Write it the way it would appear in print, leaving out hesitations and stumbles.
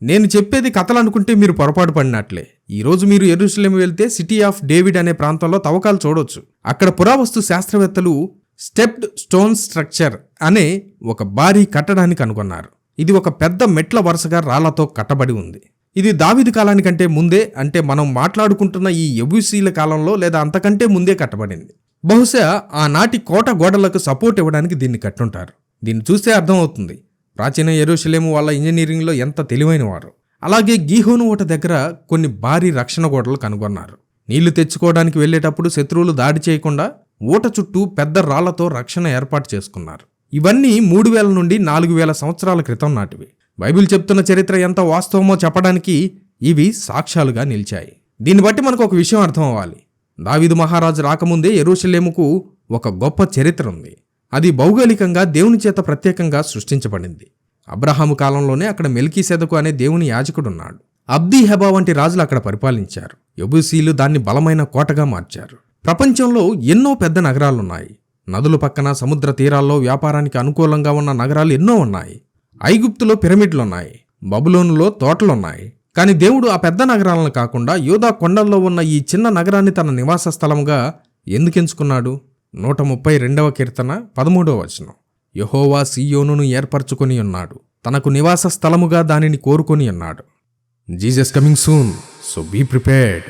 నేను చెప్పేది కథలు అనుకుంటే మీరు పొరపాటు పడినట్లే. ఈరోజు మీరు యెరూషలేము వెళ్తే సిటీ ఆఫ్ డేవిడ్ అనే ప్రాంతంలో తవ్వకాలు చూడొచ్చు. అక్కడ పురావస్తు శాస్త్రవేత్తలు స్టెప్డ్ స్టోన్ స్ట్రక్చర్ అనే ఒక భారీ కట్టడాన్ని కనుగొన్నారు. ఇది ఒక పెద్ద మెట్ల వరుసగా రాళ్లతో కట్టబడి ఉంది. ఇది దావీదు కాలానికంటే ముందే, అంటే మనం మాట్లాడుకుంటున్న ఈ యెబూసీల కాలంలో లేదా అంతకంటే ముందే కట్టబడింది. బహుశా ఆనాటి కోట గోడలకు సపోర్ట్ ఇవ్వడానికి దీన్ని కట్టుంటారు. దీన్ని చూస్తే అర్థమవుతుంది ప్రాచీన యెరూషలేము వాళ్ళ ఇంజనీరింగ్లో ఎంత తెలివైన వారు. అలాగే గీహోను ఊట దగ్గర కొన్ని భారీ రక్షణ గోడలు కనుగొన్నారు. నీళ్లు తెచ్చుకోవడానికి వెళ్లేటప్పుడు శత్రువులు దాడి చేయకుండా ఊట చుట్టూ పెద్ద రాళ్లతో రక్షణ ఏర్పాటు చేసుకున్నారు. ఇవన్నీ 3000 నుండి 4000 సంవత్సరాల క్రితం నాటివి. బైబిల్ చెప్తున్న చరిత్ర ఎంత వాస్తవమో చెప్పడానికి ఇవి సాక్ష్యాలుగా నిలిచాయి. దీన్ని బట్టి మనకు ఒక విషయం అర్థం అవ్వాలి. దావీదు మహారాజు రాకముందే యెరూషలేముకు ఒక గొప్ప చరిత్ర ఉంది. అది భౌగోళికంగా దేవుని చేత ప్రత్యేకంగా సృష్టించబడింది. అబ్రహాము కాలంలోనే అక్కడ మెల్కీసెదకు అనే దేవుని యాజకుడున్నాడు. అబ్దీ హెబా వంటి రాజులు అక్కడ పరిపాలించారు. యెబూసీలు దాన్ని బలమైన కోటగా మార్చారు. ప్రపంచంలో ఎన్నో పెద్ద నగరాలున్నాయి. నదుల పక్కన సముద్ర తీరాల్లో వ్యాపారానికి అనుకూలంగా ఉన్న నగరాలు ఎన్నో ఉన్నాయి. ఐగుప్తులో పిరమిడ్లున్నాయి, బబులోనులో తోటలున్నాయి. కానీ దేవుడు ఆ పెద్ద నగరాలను కాకుండా యూదా కొండల్లో ఉన్న ఈ చిన్న నగరాన్ని తన నివాస స్థలముగా ఎందుకెంచుకున్నాడు? 132వ కీర్తన 13వ వచనం. యెహోవా సీయోనును ఏర్పరచుకొని ఉన్నాడు, తనకు నివాస స్థలముగా దానిని కోరుకొని ఉన్నాడు. Jesus coming soon, so be prepared.